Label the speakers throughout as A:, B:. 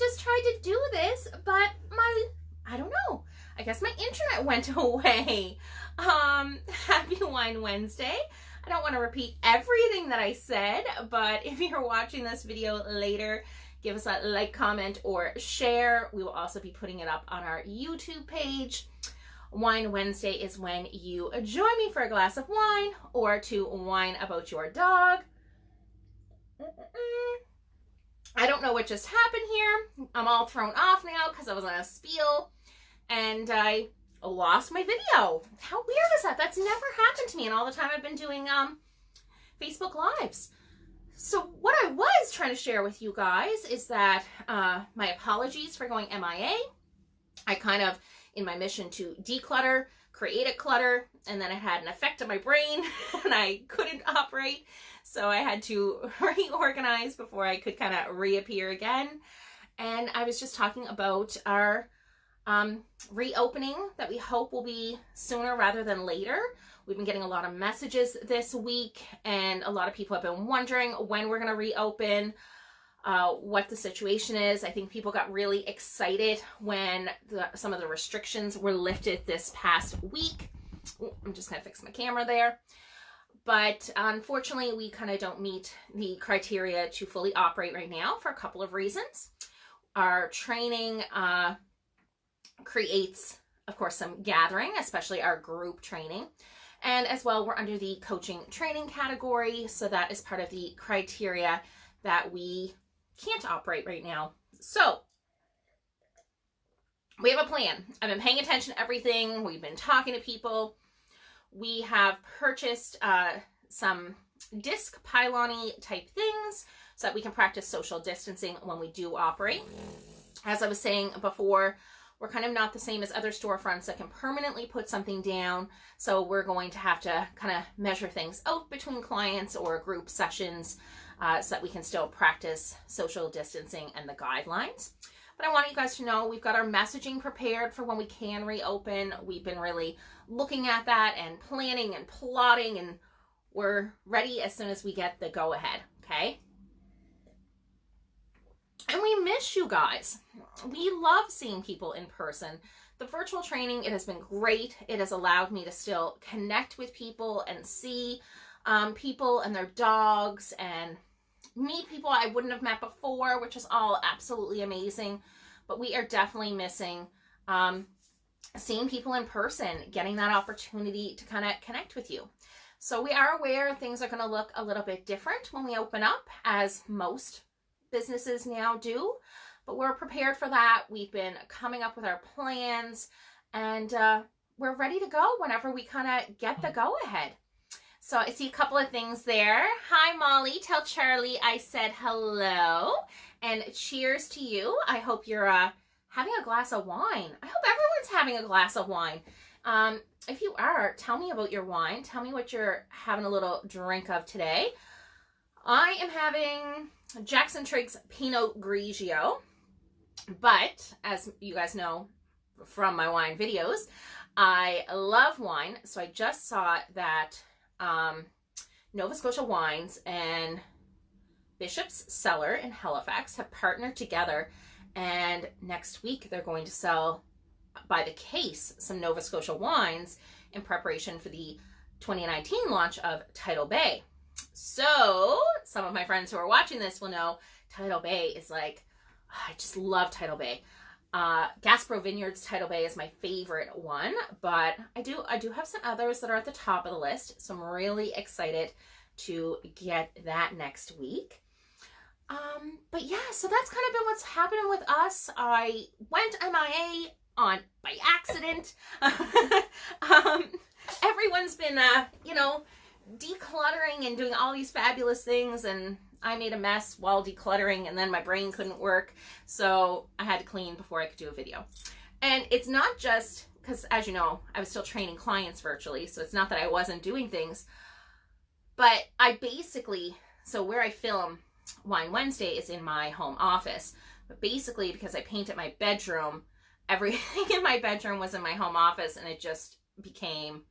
A: just tried to do this, but I don't know. I guess my internet went away. Happy Whine Wednesday. I don't want to repeat everything that I said, but if you're watching this video later, give us a like, comment, or share. We will also be putting it up on our YouTube page. Whine Wednesday is when you join me for a glass of wine or to whine about your dog. I don't know what just happened here. I'm all thrown off now because I was on a spiel and I lost my video. How weird is that? That's never happened to me in all the time I've been doing Facebook Lives. So what I was trying to share with you guys is that my apologies for going MIA. I kind of, in my mission to declutter, created clutter, and then it had an effect on my brain and I couldn't operate. So I had to reorganize before I could kind of reappear again. And I was just talking about our reopening that we hope will be sooner rather than later. We've been getting a lot of messages this week and a lot of people have been wondering when we're going to reopen, what the situation is. I think people got really excited when some of the restrictions were lifted this past week. Ooh, I'm just going to fix my camera there. But unfortunately, we kind of don't meet the criteria to fully operate right now for a couple of reasons. Our training creates, of course, some gathering, especially our group training. And as well, we're under the coaching training category. So that is part of the criteria that we can't operate right now. So we have a plan. I've been paying attention to everything. We've been talking to people. We have purchased some disc pylon-y type things so that we can practice social distancing when we do operate. As I was saying before, we're kind of not the same as other storefronts that can permanently put something down. So we're going to have to kind of measure things out between clients or group sessions so that we can still practice social distancing and the guidelines. But I want you guys to know we've got our messaging prepared for when we can reopen. We've been really looking at that and planning and plotting, and we're ready as soon as we get the go ahead, okay? And we miss you guys. We love seeing people in person. The virtual training, it has been great. It has allowed me to still connect with people and see people and their dogs and meet people I wouldn't have met before, which is all absolutely amazing. But we are definitely missing seeing people in person, getting that opportunity to kind of connect with you. So we are aware things are going to look a little bit different when we open up, as most businesses now do, but we're prepared for that. We've been coming up with our plans and we're ready to go whenever we kind of get the go ahead. So I see a couple of things there. Hi, Molly. Tell Charlie I said hello and cheers to you. I hope you're having a glass of wine. I hope everyone's having a glass of wine. If you are, tell me about your wine. Tell me what you're having a little drink of today. I am having Jackson Triggs Pinot Grigio, but as you guys know from my wine videos, I love wine. So I just saw that Nova Scotia Wines and Bishop's Cellar in Halifax have partnered together, and next week they're going to sell by the case some Nova Scotia wines in preparation for the 2019 launch of Tidal Bay. So some of my friends who are watching this will know Tidal Bay is like, I just love Tidal Bay. Gaspro Vineyards Tidal Bay is my favorite one, but I do have some others that are at the top of the list. So I'm really excited to get that next week. But yeah, so that's kind of been what's happening with us. I went MIA by accident. Everyone's been, you know, decluttering and doing all these fabulous things, and I made a mess while decluttering, and then my brain couldn't work, so I had to clean before I could do a video. And it's not just because, as you know, I was still training clients virtually, so it's not that I wasn't doing things, but I basically, so where I film Whine Wednesday is in my home office, but basically because I painted my bedroom, everything in my bedroom was in my home office, and it just became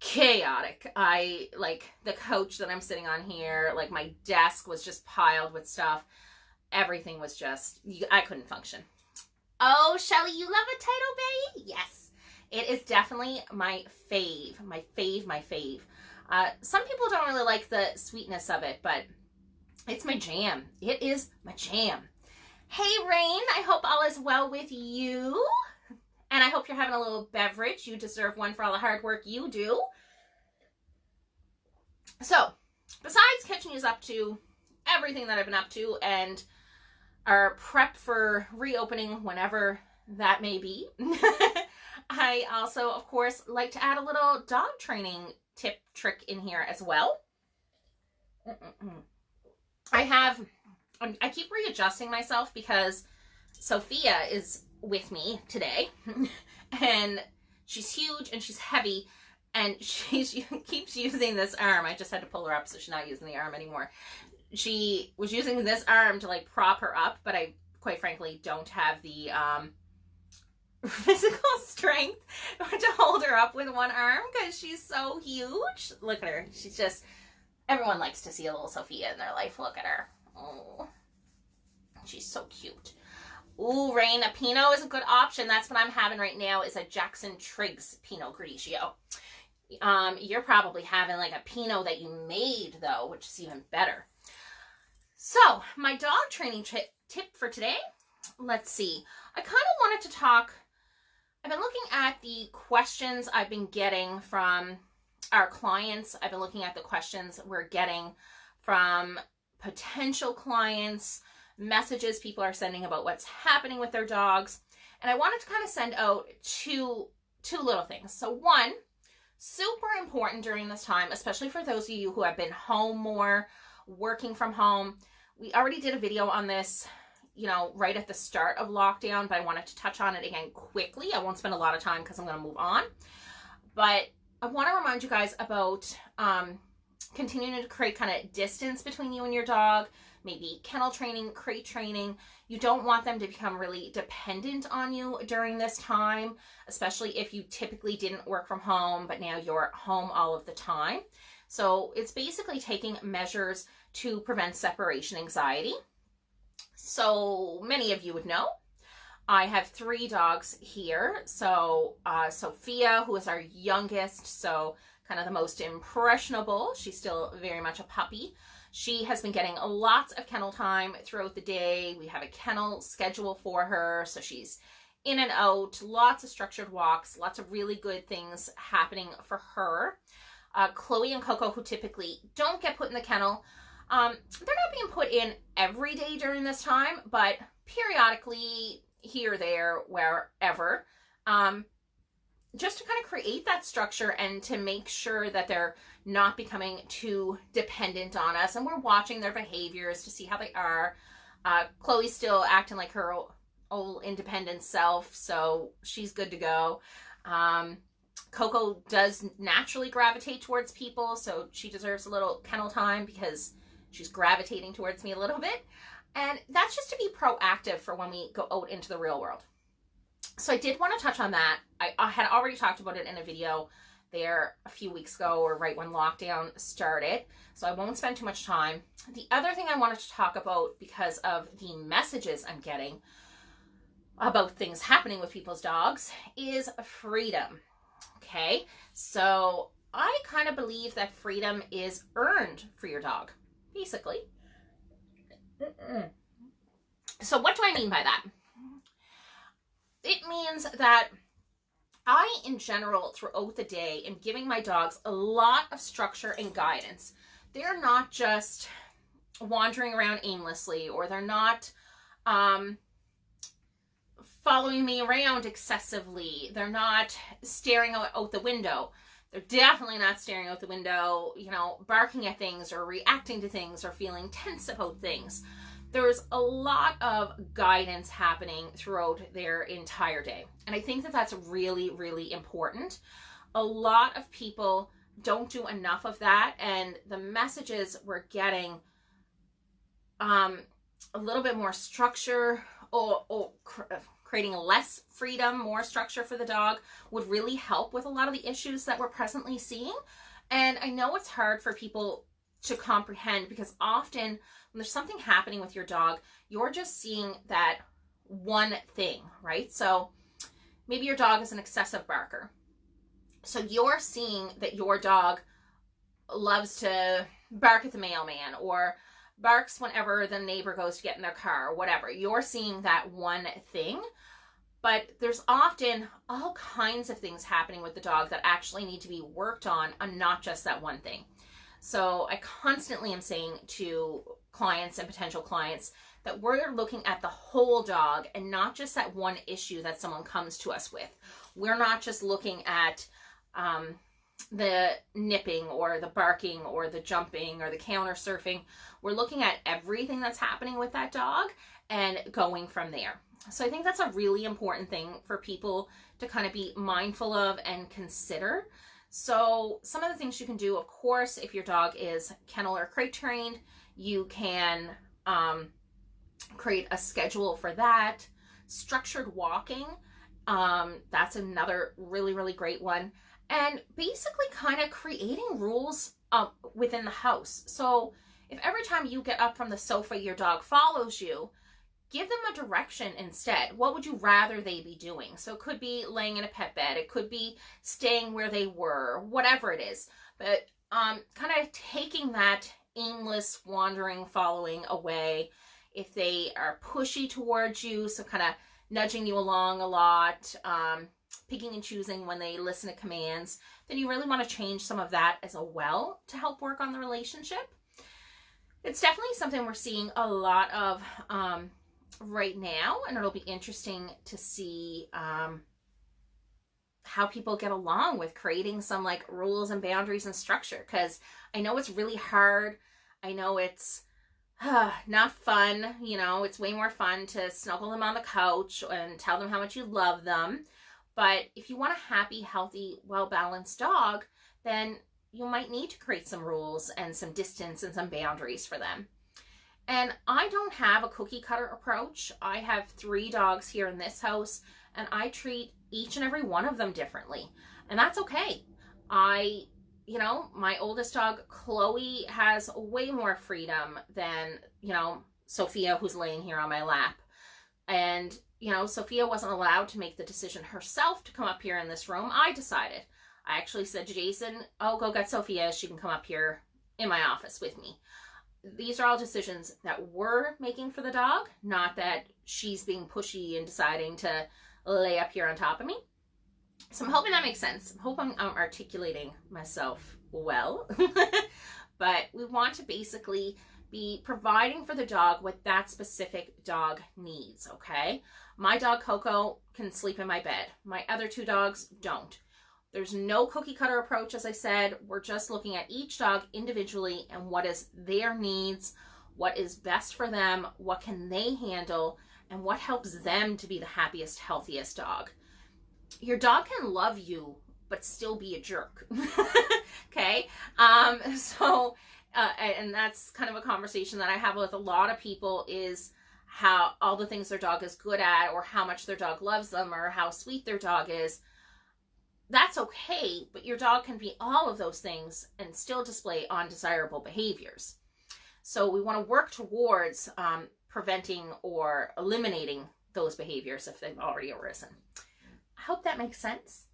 A: chaotic. Like the couch that I'm sitting on here, like my desk was just piled with stuff. everything was just, I couldn't function. Oh, Shelly, you love a title bay? Yes. It is definitely my fave. My fave. Some people don't really like the sweetness of it, but it's my jam. It is my jam. Hey, Rain, I hope all is well with you. And I hope you're having a little beverage. You deserve one for all the hard work you do. So, besides catching you up to everything that I've been up to and our prep for reopening whenever that may be, I also, of course, like to add a little dog training trick in here as well. I keep readjusting myself because Sophia is with me today and she's huge and she's heavy and she keeps using this arm. I just had to pull her up so she's not using the arm anymore. She was using this arm to like prop her up, but I quite frankly don't have the physical strength to hold her up with one arm because she's so huge. Look at her. She's just, everyone likes to see a little Sophia in their life. Look at her. Oh, she's so cute. Ooh, Rain, a Pinot is a good option. That's what I'm having right now, is a Jackson Triggs Pinot Grigio. You're probably having like a Pinot that you made though, which is even better. So, my dog training tip for today, let's see. I kind of wanted to talk, I've been looking at the questions I've been getting from our clients. I've been looking at the questions we're getting from potential clients, messages people are sending about what's happening with their dogs. And I wanted to kind of send out two little things. So one, super important during this time, especially for those of you who have been home more, working from home. We already did a video on this, you know, right at the start of lockdown, but I wanted to touch on it again quickly. I won't spend a lot of time because I'm going to move on. But I want to remind you guys about continuing to create kind of distance between you and your dog, maybe kennel training, crate training. You don't want them to become really dependent on you during this time, especially if you typically didn't work from home, but now you're home all of the time. So it's basically taking measures to prevent separation anxiety. So many of you would know, I have 3 dogs here. So Sophia, who is our youngest, so kind of the most impressionable, she's still very much a puppy. She has been getting lots of kennel time throughout the day. We have a kennel schedule for her, so she's in and out, lots of structured walks, lots of really good things happening for her. Chloe and Coco, who typically don't get put in the kennel, they're not being put in every day during this time, but periodically here, there, wherever, just to kind of create that structure and to make sure that they're not becoming too dependent on us. And we're watching their behaviors to see how they are. Chloe's still acting like her old independent self, so she's good to go. Coco does naturally gravitate towards people, so she deserves a little kennel time because she's gravitating towards me a little bit. And that's just to be proactive for when we go out into the real world. So I did want to touch on that. I had already talked about it in a video there a few weeks ago, or right when lockdown started, so I won't spend too much time. The other thing I wanted to talk about, because of the messages I'm getting about things happening with people's dogs, is freedom. Okay, so I kind of believe that freedom is earned for your dog, basically. So what do I mean by that? It means that I, in general, throughout the day, am giving my dogs a lot of structure and guidance. They're not just wandering around aimlessly, or they're not following me around excessively. They're not staring out the window. They're definitely not staring out the window, you know, barking at things or reacting to things or feeling tense about things. There's a lot of guidance happening throughout their entire day. And I think that that's really, really important. A lot of people don't do enough of that. And the messages we're getting, a little bit more structure, or creating less freedom, more structure for the dog, would really help with a lot of the issues that we're presently seeing. And I know it's hard for people to comprehend, because often when there's something happening with your dog, you're just seeing that one thing, right? So maybe your dog is an excessive barker. So you're seeing that your dog loves to bark at the mailman or barks whenever the neighbor goes to get in their car or whatever. You're seeing that one thing, but there's often all kinds of things happening with the dog that actually need to be worked on and not just that one thing. So I constantly am saying to clients and potential clients that we're looking at the whole dog and not just that one issue that someone comes to us with. We're not just looking at the nipping or the barking or the jumping or the counter surfing. We're looking at everything that's happening with that dog and going from there. So I think that's a really important thing for people to kind of be mindful of and consider. So some of the things you can do, of course, if your dog is kennel or crate trained, you can create a schedule for that. Structured walking, that's another really, really great one. And basically kind of creating rules within the house. So if every time you get up from the sofa, your dog follows you, give them a direction instead. What would you rather they be doing? So it could be laying in a pet bed. It could be staying where they were, whatever it is. But kind of taking that aimless wandering, following away. If they are pushy towards you, so kind of nudging you along a lot, picking and choosing when they listen to commands, then you really want to change some of that as well to help work on the relationship. It's definitely something we're seeing a lot of right now, and it'll be interesting to see how people get along with creating some like rules and boundaries and structure, because I know it's really hard. I know it's not fun. You know, it's way more fun to snuggle them on the couch and tell them how much you love them. But if you want a happy, healthy, well-balanced dog, then you might need to create some rules and some distance and some boundaries for them. And I don't have a cookie cutter approach. I have 3 dogs here in this house, and I treat each and every one of them differently. And that's okay. You know, my oldest dog, Chloe, has way more freedom than, you know, Sophia, who's laying here on my lap. And, you know, Sophia wasn't allowed to make the decision herself to come up here in this room. I decided. I actually said to Jason, oh, go get Sophia. She can come up here in my office with me. These are all decisions that we're making for the dog, not that she's being pushy and deciding to lay up here on top of me. So I'm hoping that makes sense. I'm hoping I'm articulating myself well. But we want to basically be providing for the dog what that specific dog needs, okay? My dog Coco can sleep in my bed. My other 2 dogs don't. There's no cookie cutter approach, as I said. We're just looking at each dog individually and what is their needs, what is best for them, what can they handle, and what helps them to be the happiest, healthiest dog. Your dog can love you, but still be a jerk. Okay? And that's kind of a conversation that I have with a lot of people, is how all the things their dog is good at, or how much their dog loves them, or how sweet their dog is. That's okay, but your dog can be all of those things and still display undesirable behaviors. So we want to work towards preventing or eliminating those behaviors if they've already arisen. I hope that makes sense.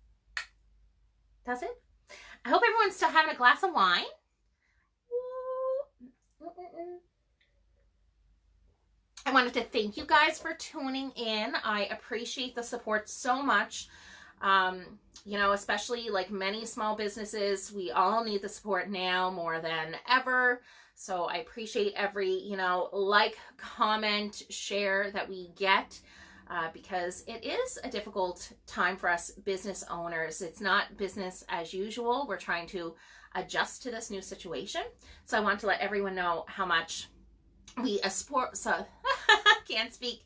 A: Does it? I hope everyone's still having a glass of wine. I wanted to thank you guys for tuning in. I appreciate the support so much. You know, especially like many small businesses, we all need the support now more than ever. So I appreciate every, you know, like, comment, share that we get, because it is a difficult time for us business owners. It's not business as usual. We're trying to adjust to this new situation. So I want to let everyone know how much we can't speak.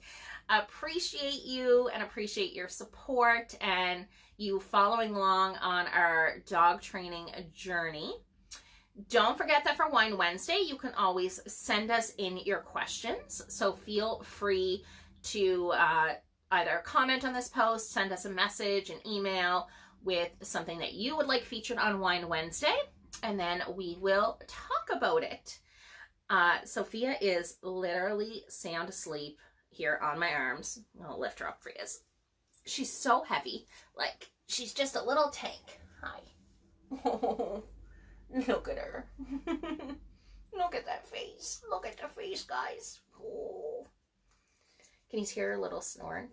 A: Appreciate you and appreciate your support and you following along on our dog training journey. Don't forget that for Whine Wednesday, you can always send us in your questions. So feel free to either comment on this post, send us a message, an email with something that you would like featured on Whine Wednesday. and then we will talk about it. Sophia is literally sound asleep here on my arms. I'll lift her up for you. She's so heavy. Like, she's just a little tank. Hi. Oh, look at her. Look at that face. Look at the face, guys. Oh. Can you hear her little snoring?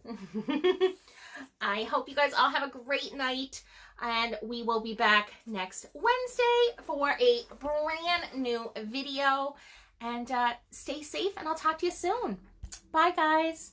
A: I hope you guys all have a great night, and we will be back next Wednesday for a brand new video. And stay safe, and I'll talk to you soon. Bye, guys.